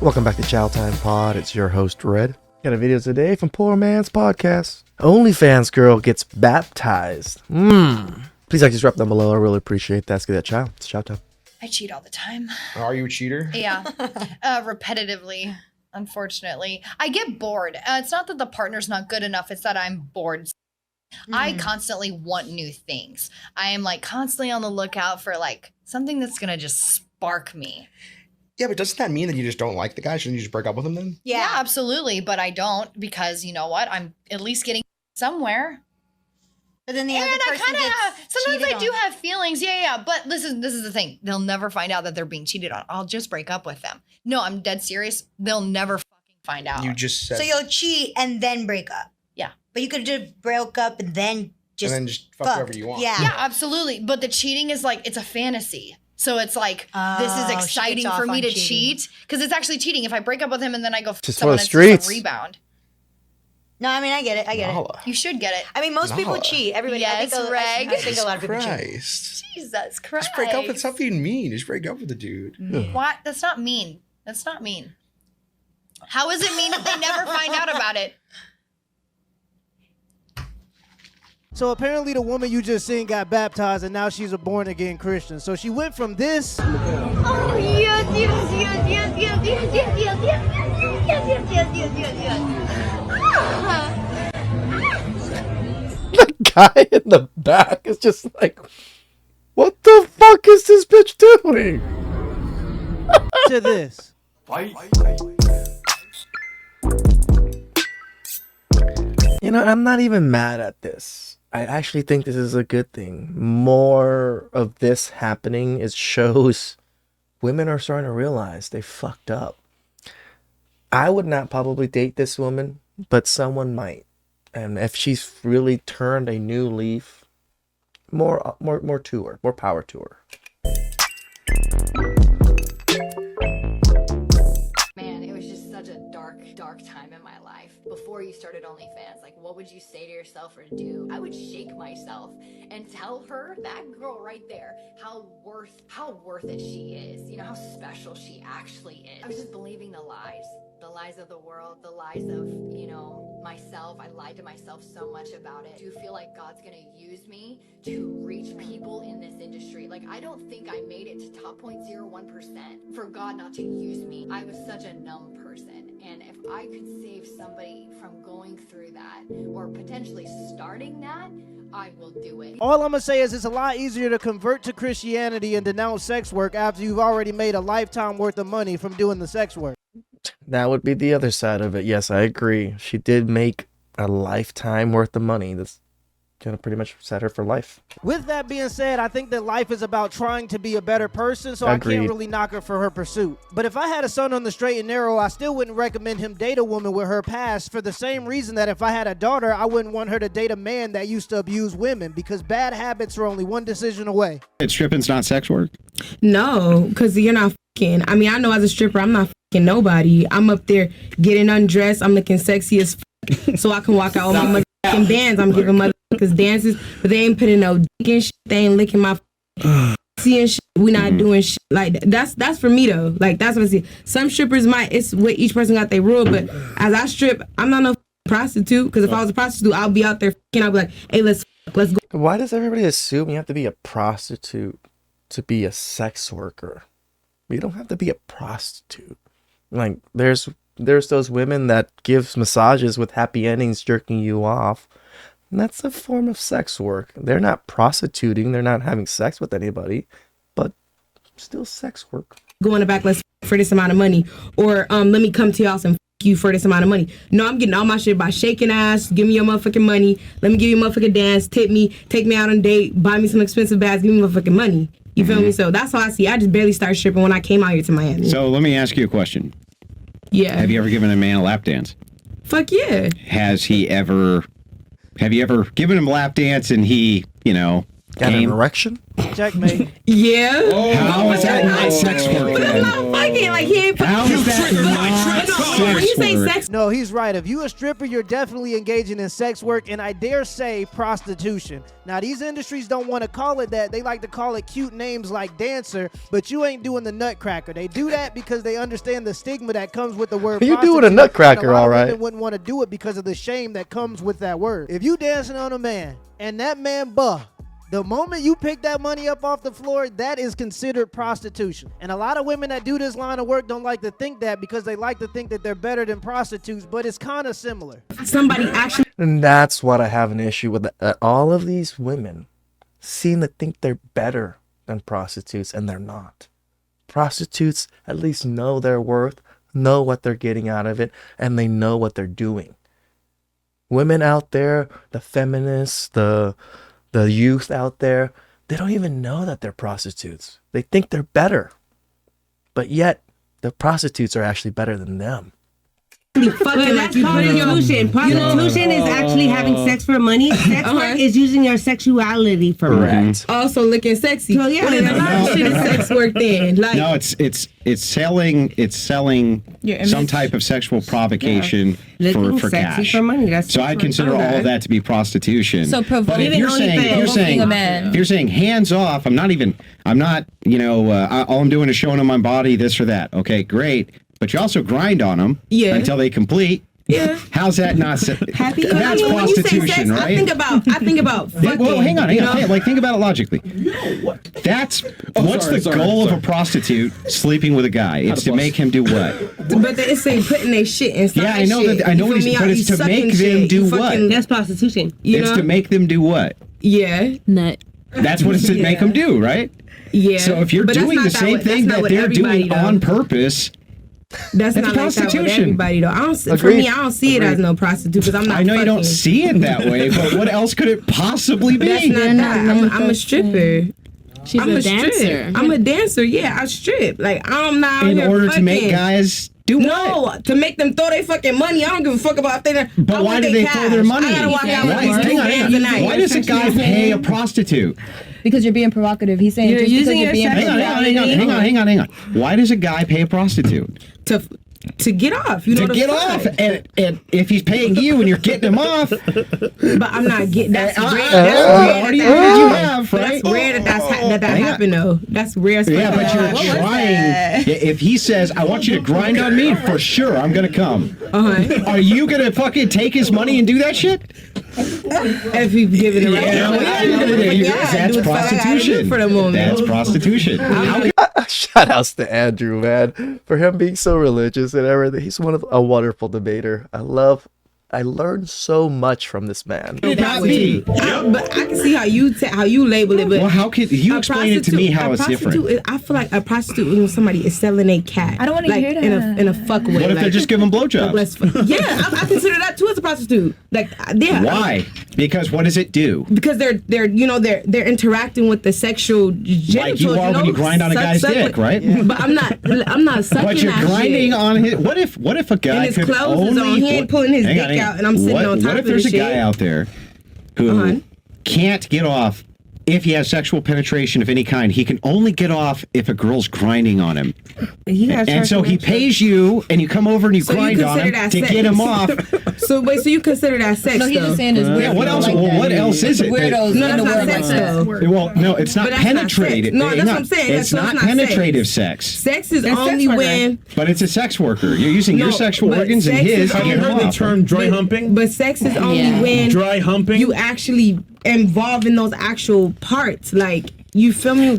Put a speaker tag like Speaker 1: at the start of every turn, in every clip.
Speaker 1: Welcome back to TheChowTimePod. It's your host, Red. Got a video today from Poor Man's Podcast. OnlyFans girl gets baptized. Please like this drop down below. I really appreciate that. Let's get that chow. It's chow time.
Speaker 2: I cheat all the time.
Speaker 3: Are you a cheater?
Speaker 2: Yeah. Repetitively, unfortunately. I get bored. It's not that the partner's not good enough. It's that I'm bored. I constantly want new things. I am like constantly on the lookout for like something that's going to just spark me.
Speaker 3: Yeah, but doesn't that mean that you just don't like the guy? Shouldn't you just break up with him then?
Speaker 2: Yeah, absolutely. But I don't because you know what? I'm at least getting somewhere.
Speaker 4: But then the other person gets
Speaker 2: sometimes I do
Speaker 4: on.
Speaker 2: have feelings. Yeah. But this is the thing. They'll never find out that they're being cheated on. I'll just break up with them. No, I'm dead serious. They'll never fucking find out.
Speaker 3: You just said.
Speaker 4: So you'll cheat and then break up.
Speaker 2: Yeah.
Speaker 4: But you could just broke up and then just
Speaker 3: fuck whoever you want.
Speaker 4: Yeah.
Speaker 2: Yeah, absolutely. But the cheating is like, it's a fantasy. So it's like, this is exciting for me to cheat. Because it's actually cheating. If I break up with him and then I go
Speaker 1: Just
Speaker 2: someone
Speaker 1: for the
Speaker 2: else,
Speaker 1: streets.
Speaker 2: it's a rebound.
Speaker 4: No, I mean, I get it.
Speaker 2: You should get it.
Speaker 4: I mean, most people
Speaker 3: Nala.
Speaker 4: cheat. Everybody.
Speaker 2: Yes,
Speaker 4: I think a lot of people cheat.
Speaker 3: Christ.
Speaker 2: Jesus Christ.
Speaker 3: Just break up with something mean. Just break up with the dude.
Speaker 2: What? That's not mean. That's not mean. How is it mean if they never find out about it?
Speaker 5: So apparently the woman you just seen got baptized and now she's a born again Christian. So she went from this.
Speaker 6: Oh, yes.
Speaker 1: The guy in the back is just like, what the fuck is this bitch doing?
Speaker 5: To this.
Speaker 1: You know, I'm not even mad at this. I actually think this is a good thing. More of this happening, it shows women are starting to realize they fucked up. I would not probably date this woman, but someone might. And if she's really turned a new leaf, more to her, more power to her.
Speaker 7: Man, it was just such a dark time in my life. Before you started OnlyFans, like what would you say to yourself or do? I would shake myself and tell her, that girl right there, how worth it she is. You know, how special she actually is. I was just believing the lies of the world, the lies of, you know, myself. I lied to myself so much about it. I do feel like God's gonna use me to reach people in this industry. Like, I don't think I made it to top 0.01% for God not to use me. I was such a numb person. And if I could save somebody from going through that or potentially starting that, I will do it.
Speaker 5: All I'm going to say is it's a lot easier to convert to Christianity and denounce sex work after you've already made a lifetime worth of money from doing the sex work.
Speaker 1: That would be the other side of it. Yes, I agree. She did make a lifetime worth of money. That's gonna pretty much set her for life.
Speaker 5: With that being said, I think that life is about trying to be a better person, so
Speaker 1: Agreed.
Speaker 5: I can't really knock her for her pursuit. But if I had a son on the straight and narrow, I still wouldn't recommend him date a woman with her past for the same reason that if I had a daughter, I wouldn't want her to date a man that used to abuse women, because bad habits are only one decision away.
Speaker 8: Stripping's not sex work?
Speaker 9: No, because you're not fucking. I mean, I know as a stripper, I'm not fucking nobody. I'm up there getting undressed. I'm looking sexy as fuck, so I can walk out on my motherfucking bands. I'm giving motherfuckers dances, but they ain't putting no dick in shit. They ain't licking my seeing shit. We not doing shit. Like, that's for me, though. Like, that's what I see. Some strippers it's what each person got their rule, but as I strip, I'm not no prostitute, because if I was a prostitute, I'll be out there fucking. I'll be like, hey, let's go.
Speaker 1: Why does everybody assume you have to be a prostitute to be a sex worker? You don't have to be a prostitute. Like, there's those women that gives massages with happy endings, jerking you off. And that's a form of sex work. They're not prostituting. They're not having sex with anybody, but still sex work.
Speaker 9: Go in the back, let's for this amount of money. Or let me come to your house and you for this amount of money. No, I'm getting all my shit by shaking ass. Give me your motherfucking money. Let me give you a motherfucking dance. Tip me. Take me out on a date. Buy me some expensive bags. Give me motherfucking money. You feel me? So that's how I see. I just barely started stripping when I came out here to Miami.
Speaker 8: So let me ask you a question.
Speaker 9: Yeah.
Speaker 8: Have you ever given a man a lap dance?
Speaker 9: Fuck yeah.
Speaker 8: Have you ever given him a lap dance and he,
Speaker 1: Got an erection?
Speaker 5: Checkmate.
Speaker 9: Yeah.
Speaker 8: How is that not sex work
Speaker 9: But I'm
Speaker 8: then?
Speaker 9: not fucking. Like, he ain't
Speaker 8: How is that not
Speaker 9: when you say
Speaker 8: sex work?
Speaker 9: sex,
Speaker 5: No, No, he's right. If you a stripper, you're definitely engaging in sex work, and I dare say prostitution. Now, these industries don't want to call it that. They like to call it cute names like dancer, but you ain't doing the nutcracker. They do that because they understand the stigma that comes with the word
Speaker 1: You
Speaker 5: prostitute.
Speaker 1: doing a nutcracker,
Speaker 5: and a lot
Speaker 1: all
Speaker 5: of
Speaker 1: right.
Speaker 5: women wouldn't want to do it because of the shame that comes with that word. If you dancing on a man, and that man the moment you pick that money up off the floor, that is considered prostitution. And a lot of women that do this line of work don't like to think that because they like to think that they're better than prostitutes, but it's kind of similar.
Speaker 9: Somebody actually.
Speaker 1: And that's what I have an issue with. All of these women seem to think they're better than prostitutes, and they're not. Prostitutes at least know their worth, know what they're getting out of it, and they know what they're doing. Women out there, the feminists, the youth out there, they don't even know that they're prostitutes. They think they're better. But yet, the prostitutes are actually better than them.
Speaker 10: Fucking like prostitution. Prostitution is actually having sex for money. Sex work is using your sexuality for money.
Speaker 9: Also looking sexy.
Speaker 10: So yeah,
Speaker 9: well, then a lot of shit is sex work then. Like,
Speaker 8: no, it's selling some type of sexual provocation for
Speaker 10: sexy
Speaker 8: cash.
Speaker 10: For money. That's
Speaker 8: so I consider all of that to be prostitution.
Speaker 11: So
Speaker 8: but if you're saying hands off, I'm not, all I'm doing is showing them my body, this or that. Okay, great. But you also grind on them until they complete.
Speaker 9: Yeah.
Speaker 8: How's that not?
Speaker 9: Happy.
Speaker 8: That's prostitution,
Speaker 9: sex,
Speaker 8: right?
Speaker 9: I think about. Fucking,
Speaker 8: well, hang on. Like, think about it logically. What's the goal of a prostitute sleeping with a guy? It's to make him do what?
Speaker 9: But they say putting their shit inside.
Speaker 8: Yeah, I know that. I know what he's. But it's to make them do what?
Speaker 10: That's prostitution.
Speaker 8: It's to make them do what?
Speaker 9: Yeah.
Speaker 11: Nut.
Speaker 8: That's what it's to make them do, right?
Speaker 9: Yeah.
Speaker 8: So if you're doing the same thing that they're doing on purpose.
Speaker 9: That's not
Speaker 8: prostitution.
Speaker 9: Like that with everybody though. For me, I don't see it as no prostitute because I'm not.
Speaker 8: I know you don't see it that way, but what else could it possibly be?
Speaker 9: That's not that. I'm a stripper.
Speaker 11: She's a dancer.
Speaker 9: I'm a dancer. Yeah, I strip. Like I'm not.
Speaker 8: In order to make guys do what?
Speaker 9: No, to make them throw their fucking money. I don't give a fuck about if they.
Speaker 8: But why do they throw their money?
Speaker 9: I gotta walk out with these two bands a night.
Speaker 8: Why does a guy pay a prostitute?
Speaker 11: Because you're being provocative. He's saying
Speaker 10: you're
Speaker 11: just
Speaker 10: using
Speaker 11: because you're being
Speaker 8: hang on. Why does a guy pay a prostitute?
Speaker 9: To get off, you know.
Speaker 8: To get off, and if he's paying you and you're getting him off,
Speaker 9: but I'm not getting. That's rare.
Speaker 8: Right?
Speaker 9: That's rare that happened though. That's rare.
Speaker 8: Yeah, but you're trying. If he says, "I want you to grind on me," for sure, I'm gonna come. Are you gonna fucking take his money and do that shit?
Speaker 9: If he's giving it
Speaker 8: that's prostitution.
Speaker 9: For the moment.
Speaker 8: That's prostitution.
Speaker 1: Shout outs to Andrew, man, for him being so religious and everything. He's a wonderful debater. I learned so much from this man.
Speaker 8: Not me.
Speaker 9: But I can see how you label it. But
Speaker 8: well, how could you explain it to me how it's different?
Speaker 9: I feel like a prostitute when somebody is selling a cat.
Speaker 11: I don't want to hear that.
Speaker 9: In a fuck way.
Speaker 8: What if they're just giving blowjobs?
Speaker 9: Yeah, I consider that too as a prostitute. Like, yeah.
Speaker 8: Why? Because what does it do?
Speaker 9: Because they're interacting with the sexual genitals.
Speaker 8: Like you are when you grind on a guy's dick, right?
Speaker 9: Yeah. But I'm not sucking.
Speaker 8: But you're grinding
Speaker 9: shit.
Speaker 8: on his. What if a guy
Speaker 9: and his
Speaker 8: could
Speaker 9: clothes
Speaker 8: only?
Speaker 9: Is on. He ain't pulling his dick out, and I'm sitting on top of his shit.
Speaker 8: What if there's a guy out there who can't get off if he has sexual penetration of any kind? He can only get off if a girl's grinding on him. And so he pays you, and you come over and you grind on him to get him off.
Speaker 9: So you consider that sex?
Speaker 11: No, he's just saying it's weird.
Speaker 8: Yeah, what else? Well, what else is it?
Speaker 11: Weirdos in the world like that.
Speaker 8: Well, no, it's not penetrative.
Speaker 9: No, that's what I'm saying.
Speaker 8: It's not penetrative sex.
Speaker 9: Sex is only when.
Speaker 8: But it's a sex worker. You're using your sexual organs and his to get him off.
Speaker 12: Have you heard the term dry humping?
Speaker 9: But sex is only when
Speaker 12: dry humping.
Speaker 9: You actually involve in those actual parts. Like, you feel me?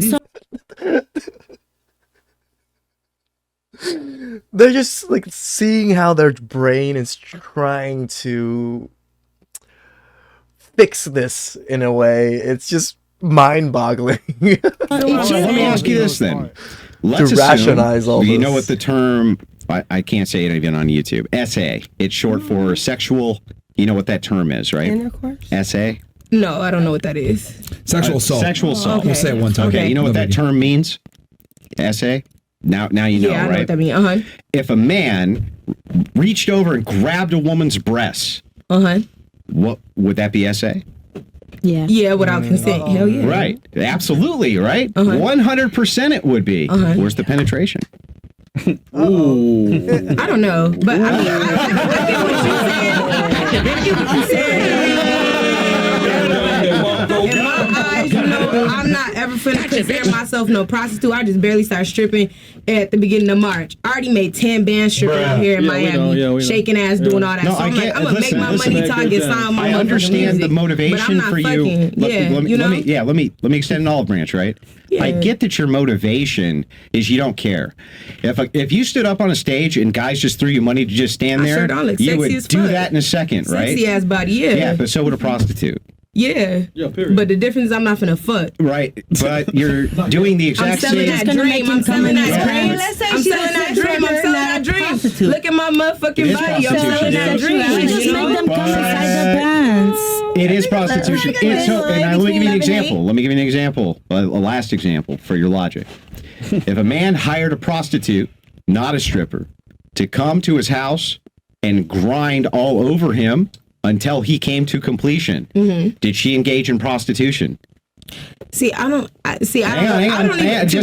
Speaker 1: They're just like seeing how their brain is trying to fix this in a way. It's just mind-boggling.
Speaker 8: Let me ask you this then. Let's
Speaker 1: to rationalize all this.
Speaker 8: You know what the term, I can't say it even on YouTube, SA. It's short for sexual, you know what that term is, right?
Speaker 9: Intercourse?
Speaker 8: SA?
Speaker 9: No, I don't know what that is.
Speaker 12: Sexual assault.
Speaker 8: Sexual assault.
Speaker 9: Okay.
Speaker 12: We'll say it one time.
Speaker 8: Okay, you know what that term means? SA? Now you know,
Speaker 9: yeah, I know
Speaker 8: right?
Speaker 9: what that means.
Speaker 8: If a man reached over and grabbed a woman's breasts, what would that be SA?
Speaker 11: Yeah.
Speaker 9: Yeah, without consent. Hell yeah.
Speaker 8: Right. Absolutely, right? 100% it would be. Where's the penetration?
Speaker 9: Ooh. I don't know, but I mean, I get what you're saying. In my eyes, you know, I'm not ever finna consider myself no prostitute. I just barely started stripping at the beginning of March. I already made 10 bands stripping out here in Miami, shaking ass, doing all that.
Speaker 8: No,
Speaker 9: so I'm like, I'm gonna make my money till I get signed.
Speaker 8: I understand the motivation for you. Let me extend an olive branch, right?
Speaker 9: Yeah.
Speaker 8: I get that your motivation is you don't care. If you stood up on a stage and guys just threw you money to just stand there,
Speaker 9: sure don't look
Speaker 8: you
Speaker 9: sexy
Speaker 8: would
Speaker 9: as
Speaker 8: do
Speaker 9: fuck.
Speaker 8: that in a second, right?
Speaker 9: Sexy ass body, yeah.
Speaker 8: Yeah, but so would a prostitute.
Speaker 9: Yeah. But the difference is I'm not finna fuck.
Speaker 8: Right, but you're doing the exact same.
Speaker 9: I'm selling that dream. I'm selling that dream.
Speaker 10: Let's say
Speaker 9: I'm
Speaker 10: she's
Speaker 9: selling
Speaker 10: a
Speaker 9: that
Speaker 10: sex
Speaker 9: dream. I'm
Speaker 10: worker,
Speaker 9: selling
Speaker 10: not
Speaker 9: that
Speaker 10: a
Speaker 9: dream.
Speaker 10: prostitute.
Speaker 9: Look at my motherfucking body. I'm selling that dream.
Speaker 10: She just make them come inside the pants.
Speaker 8: It is prostitution. Let me give you an example. Let me give you an example. A last example for your logic. If a man hired a prostitute, not a stripper, to come to his house and grind all over him until he came to completion, did she engage in prostitution?
Speaker 9: See, I don't
Speaker 8: Just answer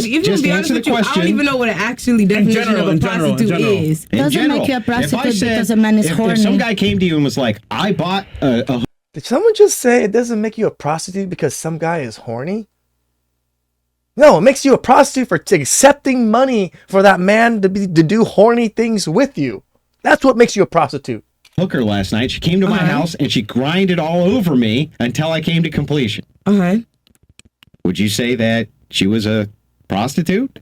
Speaker 8: the question.
Speaker 9: I don't even know what an actually definition of a prostitute is.
Speaker 10: Doesn't make you a prostitute because a man is horny.
Speaker 8: If some guy came to you and was like, I bought a
Speaker 1: Did someone just say it doesn't make you a prostitute because some guy is horny? No, it makes you a prostitute for accepting money for that man to do horny things with you. That's what makes you a prostitute.
Speaker 8: hooker last night. She came to my house and she grinded all over me until I came to completion. Would you say that she was a prostitute?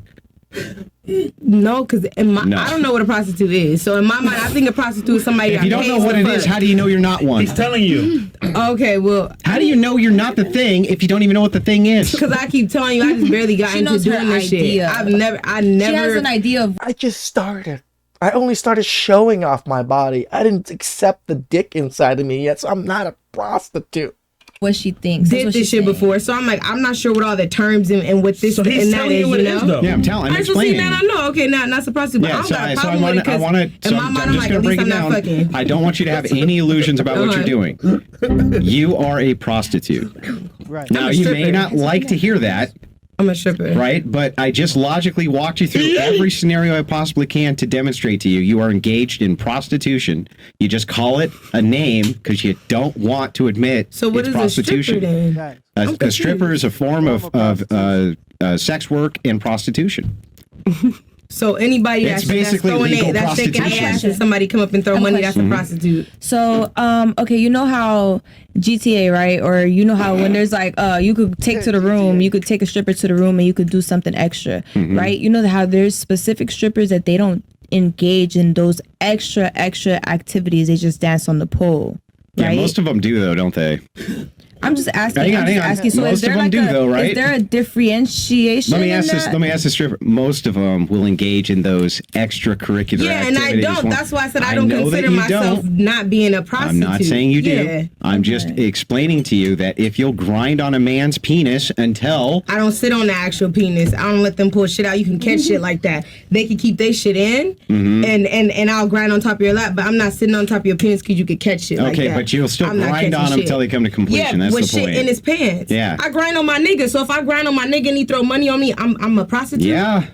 Speaker 9: No, because I don't know what a prostitute is. So in my mind, I think a prostitute is somebody.
Speaker 8: If you don't know what it is, how do you know you're not one?
Speaker 12: He's telling you.
Speaker 9: Okay, well,
Speaker 8: how do you know you're not the thing if you don't even know what the thing is?
Speaker 9: Because I keep telling you, I just barely got into doing this shit. I never.
Speaker 13: She has an idea of.
Speaker 1: I just started. I only started showing off my body. I didn't accept the dick inside of me yet, so I'm not a prostitute.
Speaker 13: What she thinks.
Speaker 9: Did this shit before, so I'm like, I'm not sure what all the terms and what this and that is, you know?
Speaker 8: Yeah, I'm explaining.
Speaker 9: Now I know. Okay, now not supposed to, but I don't got a problem with it because in my mind, I'm like, at least I'm not fucking.
Speaker 8: I don't want you to have any illusions about what you're doing. You are a prostitute.
Speaker 5: Right.
Speaker 8: Now, you may not like to hear that.
Speaker 9: I'm a stripper.
Speaker 8: Right? But I just logically walked you through every scenario I possibly can to demonstrate to you you are engaged in prostitution. You just call it a name because you don't want to admit
Speaker 9: so what
Speaker 8: it's
Speaker 9: is
Speaker 8: prostitution.
Speaker 9: A stripper then?
Speaker 8: A stripper is a form of sex work and prostitution.
Speaker 9: So anybody that's throwing that's shaking their ass and somebody come up and throw money, that's a prostitute.
Speaker 13: So, okay, you know how GTA, right? Or you know how when there's like, you could take to the room, you could take a stripper to the room and you could do something extra, right? You know how there's specific strippers that they don't engage in those extra activities. They just dance on the pole, right?
Speaker 8: Yeah, most of them do though, don't they?
Speaker 13: I'm just asking.
Speaker 8: Hang on.
Speaker 13: So
Speaker 8: most of them do, though, right?
Speaker 13: Is there a differentiation?
Speaker 8: Let me ask this stripper. Most of them will engage in those extracurricular activities.
Speaker 9: Yeah, and I don't. That's why I said I don't consider myself not being a prostitute.
Speaker 8: I'm not saying you do.
Speaker 9: Yeah.
Speaker 8: I'm just explaining to you that if you'll grind on a man's penis until
Speaker 9: I don't sit on the actual penis. I don't let them pull shit out. You can catch shit like that. They can keep their shit in, and I'll grind on top of your lap. But I'm not sitting on top of your penis because you could catch shit like that.
Speaker 8: Okay, but you'll still grind on them until they come to completion.
Speaker 9: Yeah,
Speaker 8: that's
Speaker 9: with
Speaker 8: the point.
Speaker 9: Shit in his pants.
Speaker 8: Yeah.
Speaker 9: I grind on my nigga. So if I grind on my nigga and he throw money on me, I'm a prostitute.
Speaker 8: Yeah.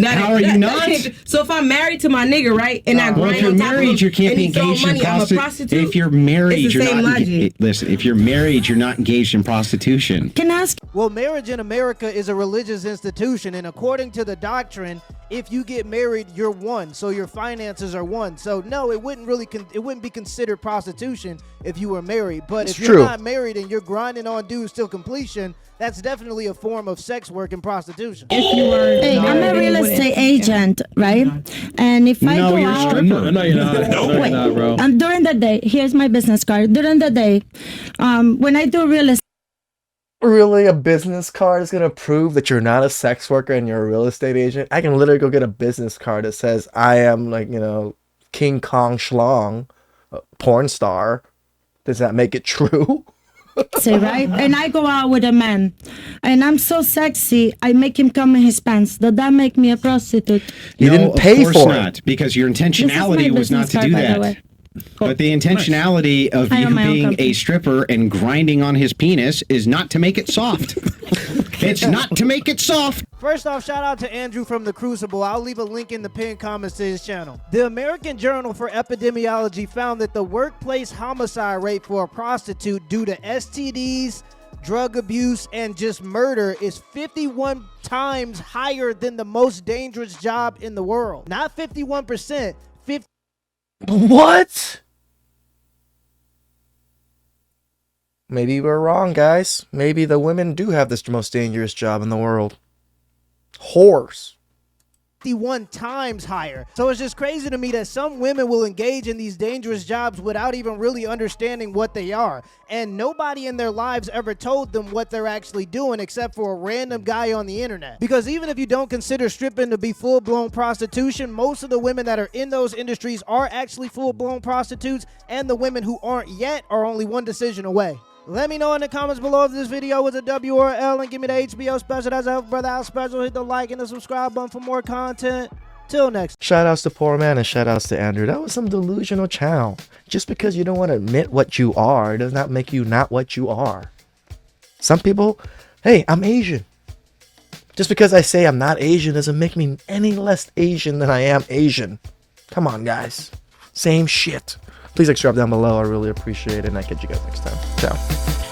Speaker 8: How are you not?
Speaker 9: So if I'm married to my nigga, right, and I grind on top of him,
Speaker 8: you can't be engaged in
Speaker 9: prostitution.
Speaker 8: If you're married,
Speaker 9: it's the
Speaker 8: you're
Speaker 9: same
Speaker 8: not.
Speaker 9: Logic.
Speaker 8: Listen, if you're married, you're not engaged in prostitution.
Speaker 10: Can I ask?
Speaker 5: Well, marriage in America is a religious institution, and according to the doctrine, if you get married, you're one. So your finances are one. So no, it wouldn't be considered prostitution if you were married. But if you're not married and you're grinding on dudes till completion, that's definitely a form of sex work and prostitution.
Speaker 10: Hey, I'm a real estate agent, right? And if I go
Speaker 8: you're a
Speaker 10: out,
Speaker 8: stripper.
Speaker 12: No, you're not. No, you're not, bro.
Speaker 10: And during the day, here's my business card. During the day, when I do real estate.
Speaker 1: Really, a business card is going to prove that you're not a sex worker and you're a real estate agent? I can literally go get a business card that says I am King Kong Schlong, porn star. Does that make it true?
Speaker 10: Say right, and I go out with a man, and I'm so sexy, I make him come in his pants. Does that make me a prostitute?
Speaker 1: You didn't pay for
Speaker 8: it because your intentionality was not to do that. But the intentionality of you being a stripper and grinding on his penis is not to make it soft. It's not to make it soft.
Speaker 5: First off, shout out to Andrew from The Crucible. I'll leave a link in the pinned comments to his channel. The American Journal for Epidemiology found that the workplace homicide rate for a prostitute due to STDs, drug abuse, and just murder is 51 times higher than the most dangerous job in the world. Not 51%, 50.
Speaker 1: What? Maybe we're wrong, guys. Maybe the women do have this most dangerous job in the world. Whores.
Speaker 5: 51 times higher. So it's just crazy to me that some women will engage in these dangerous jobs without even really understanding what they are. And nobody in their lives ever told them what they're actually doing except for a random guy on the internet. Because even if you don't consider stripping to be full-blown prostitution, most of the women that are in those industries are actually full-blown prostitutes, and the women who aren't yet are only one decision away. Let me know in the comments below if this video was a W or a L, and give me the HBO special. That's a Help Brother Out special. Hit the like and the subscribe button for more content. Till next.
Speaker 1: Shout outs to Poor Man and shout outs to Andrew. That was some delusional chow. Just because you don't want to admit what you are does not make you not what you are. Some people, hey, I'm Asian. Just because I say I'm not Asian doesn't make me any less Asian than I am Asian. Come on, guys. Same shit. Please subscribe down below. I really appreciate it, and I'll catch you guys next time. Ciao.